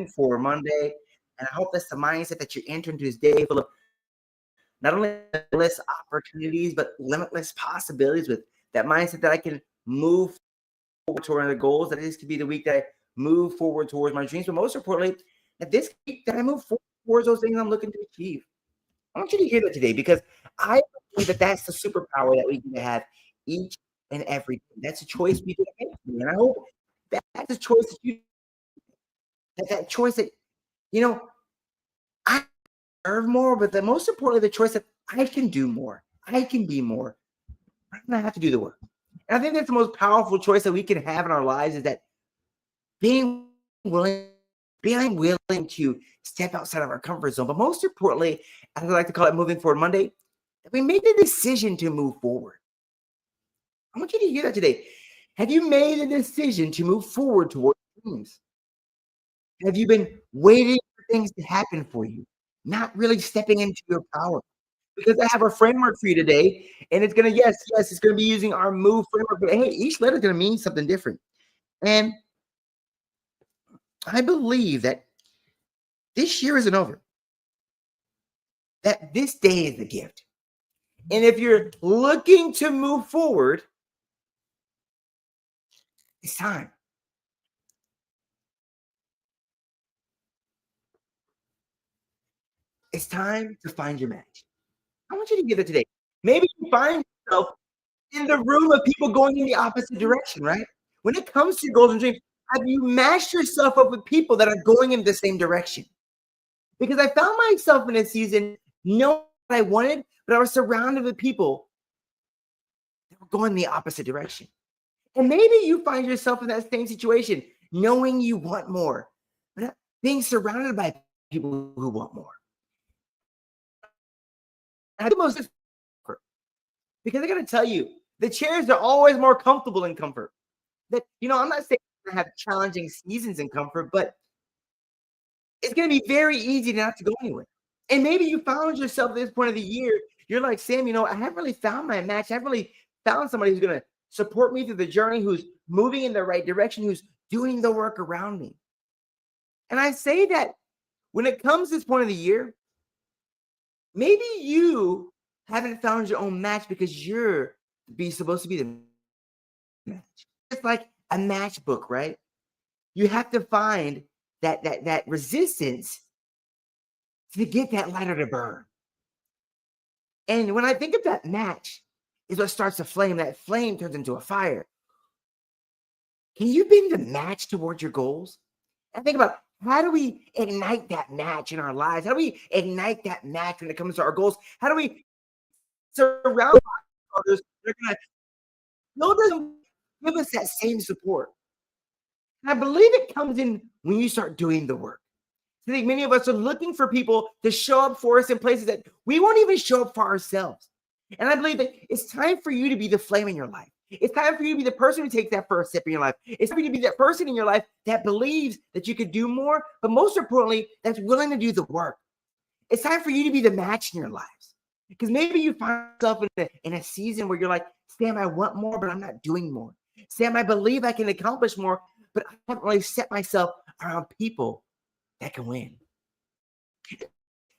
moving for Monday. And I hope that's the mindset that you enter into this day full of not only limitless opportunities, but limitless possibilities with that mindset that I can move forward toward the goals, that this could be the week that I move forward towards my dreams. But most importantly, that this week that I move forward towards those things I'm looking to achieve. I want you to hear that today because I believe that that's the superpower that we can have each and every day. That's a choice we can make. And I hope that that's a choice that you that choice that, you know, I deserve more, but the most importantly, the choice that I can do more. I can be more. I don't have to do the work. And I think that's the most powerful choice that we can have in our lives is that being willing, being willing to step outside of our comfort zone. But most importantly, as I like to call it moving forward Monday, that we made the decision to move forward. I want you to hear that today. Have you made a decision to move forward towards dreams? Have you been waiting for things to happen for you, not really stepping into your power? Because I have a framework for you today, and it's gonna, yes, it's gonna be using our move framework, but hey, each letter is gonna mean something different. And I believe that this year isn't over, that this day is the gift. And if you're looking to move forward, it's time. It's time to find your match. I want you to get it today. Maybe you find yourself in the room of people going in the opposite direction, right? When it comes to your goals and dreams, have you matched yourself up with people that are going in the same direction? Because I found myself in a season knowing what I wanted, but I was surrounded with people that were going the opposite direction. And maybe you find yourself in that same situation, knowing you want more, but not being surrounded by people who want more. I think most comfort, because I got to tell you, the chairs are always more comfortable in comfort. That I'm not saying I have challenging seasons in comfort, but it's going to be very easy not to go anywhere. And maybe you found yourself at this point of the year. You're like, Sam, I haven't really found my match. I haven't really found somebody who's going to support me through the journey, who's moving in the right direction, who's doing the work around me. And I say that when it comes to this point of the year, maybe you haven't found your own match because you're supposed to be the match. It's like a matchbook, right? You have to find that resistance to get that lighter to burn. And when I think of that match, is what starts a flame. That flame turns into a fire. Can you bring the match towards your goals? And think about how do we ignite that match in our lives? How do we ignite that match when it comes to our goals? How do we surround others that are going to build us, give us that same support? And I believe it comes in when you start doing the work. I think many of us are looking for people to show up for us in places that we won't even show up for ourselves. And I believe that it's time for you to be the flame in your life. It's time for you to be the person who takes that first step in your life. It's time for you to be that person in your life that believes that you could do more, but most importantly, that's willing to do the work. It's time for you to be the match in your lives. Because maybe you find yourself in a season where you're like, Sam, I want more, but I'm not doing more. Sam, I believe I can accomplish more, but I haven't really set myself around people that can win.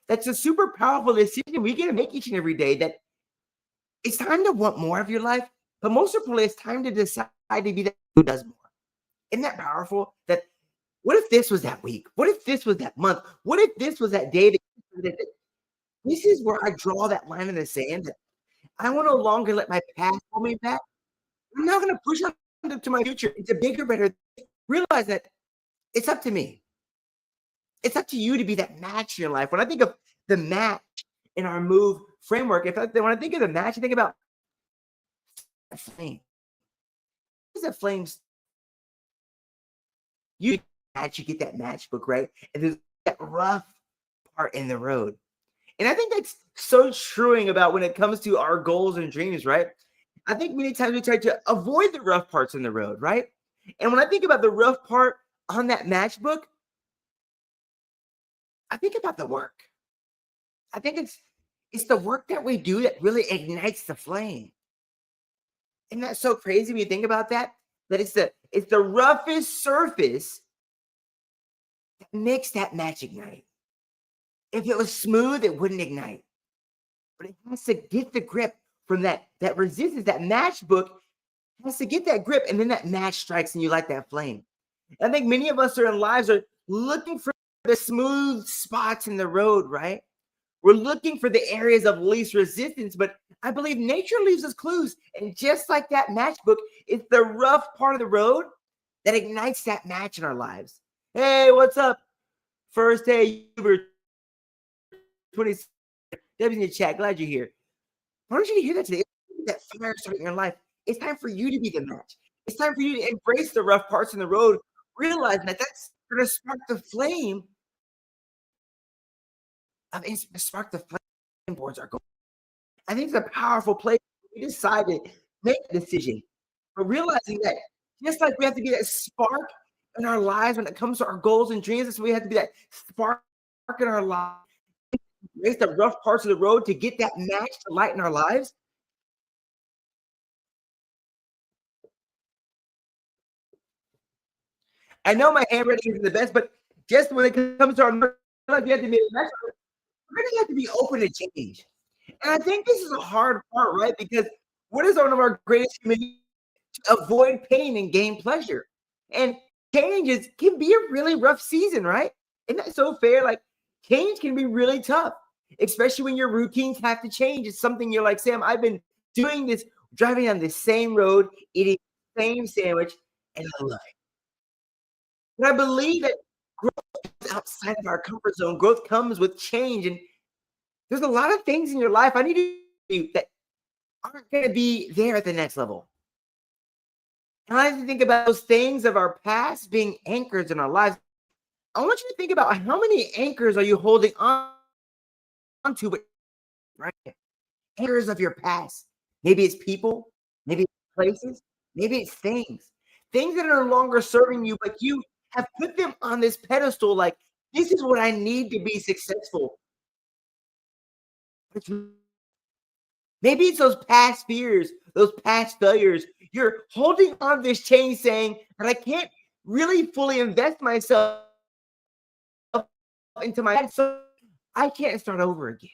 That's a super powerful decision we get to make each and every day, that it's time to want more of your life, but most importantly, it's time to decide to be that who does more. Isn't that powerful? That what if this was that week? What if this was that month? What if this was that day? This is where I draw that line in the sand. That I will no longer let my past hold me back. I'm not going to push on to my future. It's a bigger, better. Realize that it's up to me. It's up to you to be that match in your life. When I think of the match in our move framework, when I think of the match, I think about a flame. What is a flame? You get that matchbook, right? And there's that rough part in the road. And I think that's so truing about when it comes to our goals and dreams, right? I think many times we try to avoid the rough parts in the road, right? And when I think about the rough part on that matchbook, I think about the work. I think it's the work that we do that really ignites the flame. Isn't that so crazy when you think about that? That it's the roughest surface that makes that match ignite. If it was smooth, it wouldn't ignite. But it has to get the grip from that resistance. That matchbook has to get that grip, and then that match strikes, and you light that flame. I think many of us are in lives are looking for the smooth spots in the road, right? We're looking for the areas of least resistance, but I believe nature leaves us clues. And just like that matchbook, it's the rough part of the road that ignites that match in our lives. Hey, what's up? First day, Uber 20. Debbie's in the chat. Glad you're here. I want you to hear that today. That fire starting in your life. It's time for you to be the match. It's time for you to embrace the rough parts in the road, realizing that that's going to spark the flame spark the flame towards our goal. I think it's a powerful place. We decided make a decision, but realizing that just like we have to be that spark in our lives when it comes to our goals and dreams, so we have to be that spark in our lives. Raise the rough parts of the road to get that match to light in our lives. I know my handwriting isn't the best, but just when it comes to our life, you have to be we're gonna have to be open to change. And I think this is a hard part, right? Because what is one of our greatest humanities? To avoid pain and gain pleasure. And changes can be a really rough season, right? Isn't that so fair? Like change can be really tough, especially when your routines have to change. It's something you're like, Sam, I've been doing this, driving on the same road, eating the same sandwich, and I love it. But I believe that growth is outside of our comfort zone. Growth comes with change. And there's a lot of things in your life I need to do that aren't going to be there at the next level. And I like to think about those things of our past being anchors in our lives. I want you to think about how many anchors are you holding on to, but right? Anchors of your past. Maybe it's people, maybe it's places, maybe it's things that are no longer serving you, but you have put them on this pedestal like, this is what I need to be successful. Maybe it's those past fears, those past failures. You're holding on this chain saying that I can't really fully invest myself into my head, so I can't start over again.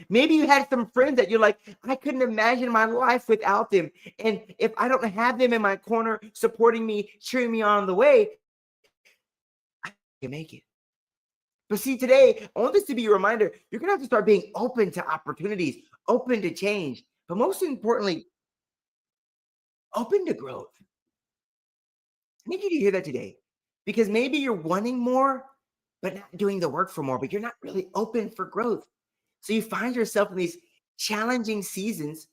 Maybe you had some friends that you're like, I couldn't imagine my life without them. And if I don't have them in my corner supporting me, cheering me on the way, I can make it. But see, today, I want this to be a reminder. You're going to have to start being open to opportunities, open to change, but most importantly, open to growth. I need you to hear that today because maybe you're wanting more, but not doing the work for more, but you're not really open for growth. So you find yourself in these challenging seasons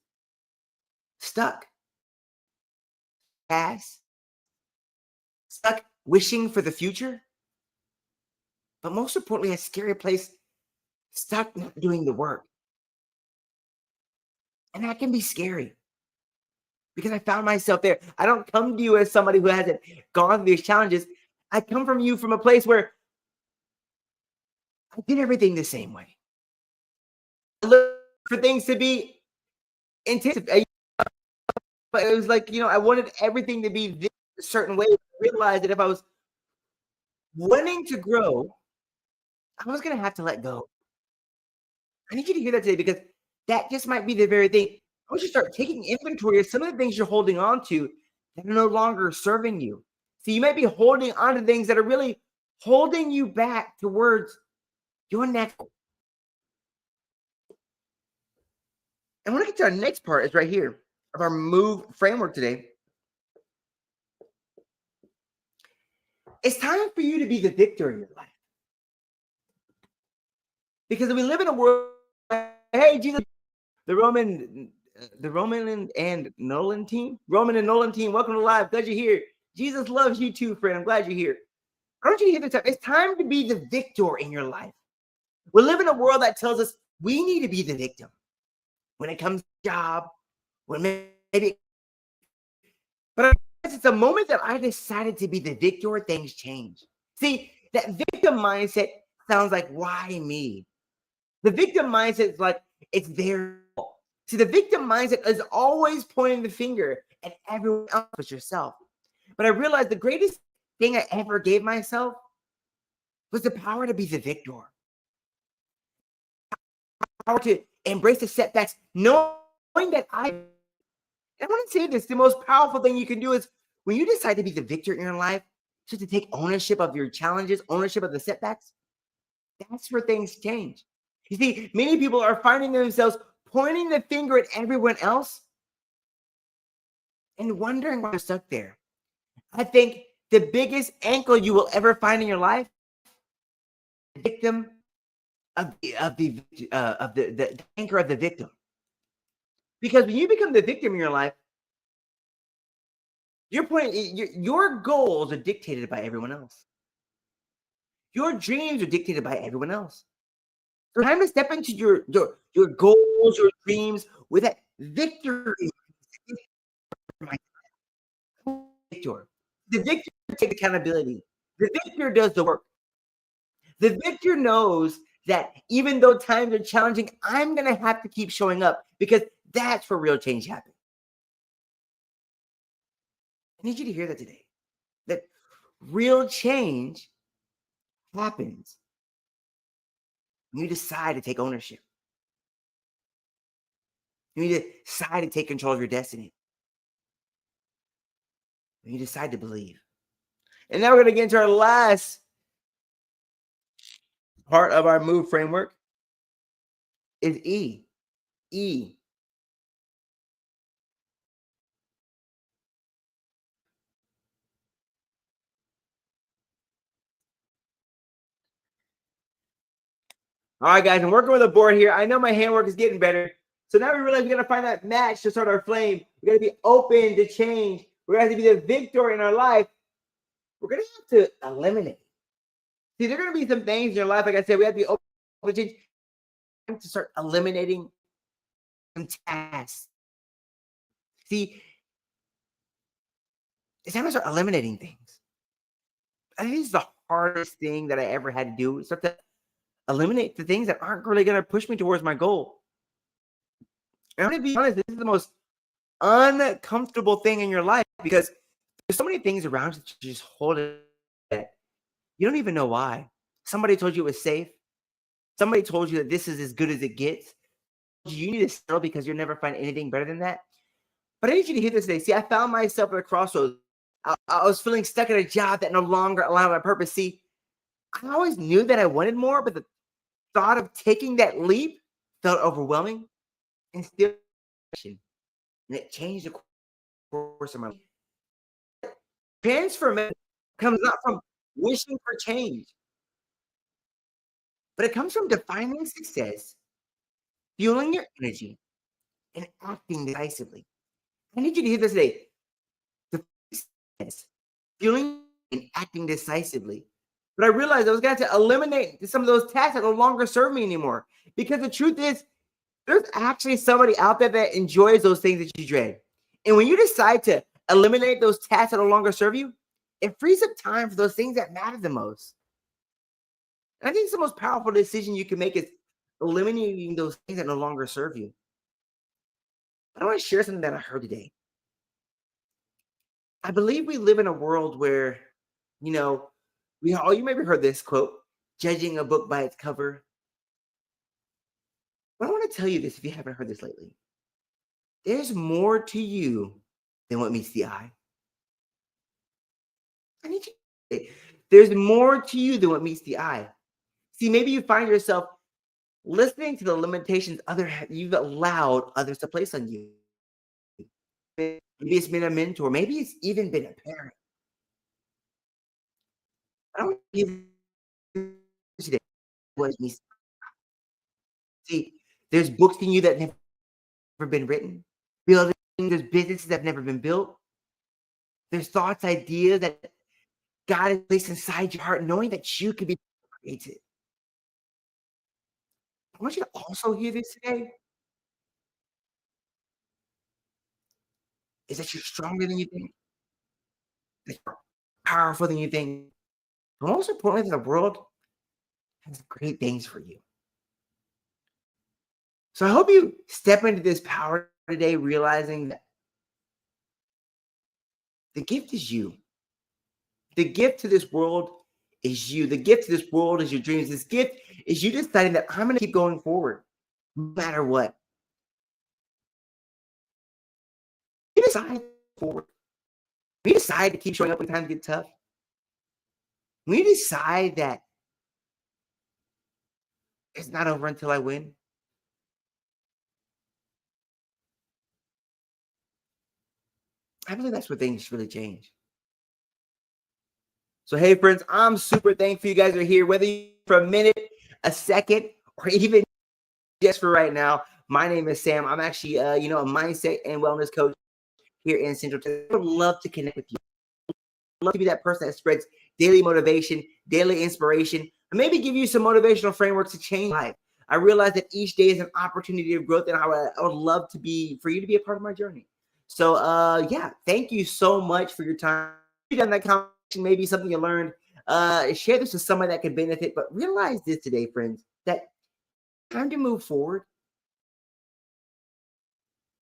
stuck, past, stuck wishing for the future, but most importantly, a scary place, stuck not doing the work. And that can be scary because I found myself there. I don't come to you as somebody who hasn't gone through these challenges. I come from you from a place where I did everything the same way. I look for things to be intensive, but it was like, I wanted everything to be this certain way. I realized that if I was wanting to grow, I was going to have to let go. I need you to hear that today because that just might be the very thing. I want you to start taking inventory of some of the things you're holding on to that are no longer serving you. So you might be holding on to things that are really holding you back towards your next goal. I want to get to our next part is right here of our move framework today. It's time for you to be the victor in your life. Because we live in a world, hey, Jesus, the Roman and Nolan team, welcome to live. Glad you're here. Jesus loves you too, friend. I'm glad you're here. I want you to hear the time. It's time to be the victor in your life. We live in a world that tells us we need to be the victim when it comes to job, when maybe, but it's the moment that I decided to be the victor, things change. See, that victim mindset sounds like, why me? The victim mindset is like, it's their fault. See, the victim mindset is always pointing the finger at everyone else but yourself. But I realized the greatest thing I ever gave myself was the power to be the victor, power to embrace the setbacks, knowing that I want to say this, the most powerful thing you can do is when you decide to be the victor in your life, just to take ownership of your challenges, ownership of the setbacks, that's where things change. You see, many people are finding themselves pointing the finger at everyone else and wondering why they're stuck there. I think the biggest ankle you will ever find in your life, victim of the anchor of the victim. Because when you become the victim in your life, your goals are dictated by everyone else. Your dreams are dictated by everyone else. So time to step into your goals, your dreams with that victory. My victor. The victor takes accountability. The victor does the work. The victor knows that even though times are challenging, I'm gonna have to keep showing up because that's where real change happens. I need you to hear that today. That real change happens when you decide to take ownership. When you decide to take control of your destiny. When you decide to believe. And now we're going to get into our last part of our move framework is E. E. All right, guys, I'm working with a board here. I know my handwork is getting better. So now we realize we got to find that match to start our flame. We got to be open to change. We're going to have to be the victor in our life. We're going to have to eliminate. See, there are going to be some things in your life, like I said, we have to be open to change. To start eliminating some tasks. See, it's time to start eliminating things. I think this is the hardest thing that I ever had to do. Start to eliminate the things that aren't really going to push me towards my goal. And I'm going to be honest, this is the most uncomfortable thing in your life because there's so many things around you that you just hold it. You don't even know why. Somebody told you it was safe. Somebody told you that this is as good as it gets. You need to settle because you'll never find anything better than that. But I need you to hear this today. See, I found myself at a crossroads. I was feeling stuck at a job that no longer allowed my purpose. See, I always knew that I wanted more, but the thought of taking that leap felt overwhelming and still, and it changed the course of my life. Transformation comes not from wishing for change, but it comes from defining success, fueling your energy, and acting decisively. I need you to hear this today. The success, fueling and acting decisively. But I realized I was going to have to eliminate some of those tasks that no longer serve me anymore. Because the truth is, there's actually somebody out there that enjoys those things that you dread. And when you decide to eliminate those tasks that no longer serve you, it frees up time for those things that matter the most. And I think it's the most powerful decision you can make is eliminating those things that no longer serve you. I want to share something that I heard today. I believe we live in a world where, you know, you maybe heard this quote, judging a book by its cover. But I want to tell you this if you haven't heard this lately. There's more to you than what meets the eye. I need you. There's more to you than what meets the eye. See, maybe you find yourself listening to the limitations you've allowed others to place on you. Maybe it's been a mentor. Maybe it's even been a parent. I don't give today what meets. See, there's books in you that never been written. There's businesses that have never been built. There's thoughts, ideas that God has placed inside your heart, knowing that you can be created. I want you to also hear this today, is that you're stronger than you think, that you're powerful than you think. But most importantly, the world has great things for you. So I hope you step into this power today, realizing that the gift is you. The gift to this world is you. The gift to this world is your dreams. This gift is you deciding that I'm going to keep going forward no matter what. You decide forward. When you decide to keep showing up when times get tough, when you decide that it's not over until I win, I believe that's where things really change. So, hey, friends, I'm super thankful you guys are here, whether you for a minute, a second, or even just for right now. My name is Sam. I'm actually, a mindset and wellness coach here in Central Texas. I would love to connect with you. I'd love to be that person that spreads daily motivation, daily inspiration, and maybe give you some motivational frameworks to change life. I realize that each day is an opportunity of growth, and I would love to be for you to be a part of my journey. So, yeah, thank you so much for your time. If you done that conversation, maybe something you learned. Share this with someone that could benefit. But realize this today, friends, that time to move forward.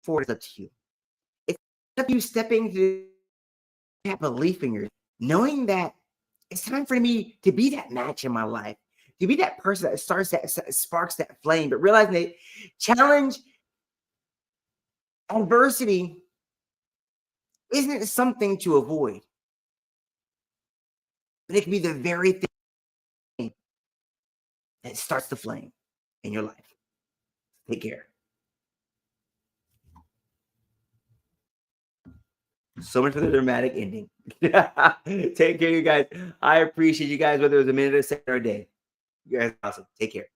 Forward is up to you. It's up to you stepping to that belief in your knowing that it's time for me to be that match in my life, to be that person that sparks that flame, but realizing that challenge, adversity isn't something to avoid, but it can be the very thing that starts the flame in your life. Take care. So much for the dramatic ending. Take care, you guys. I appreciate you guys, whether it was a minute, a second, or a day. You guys are awesome. Take care.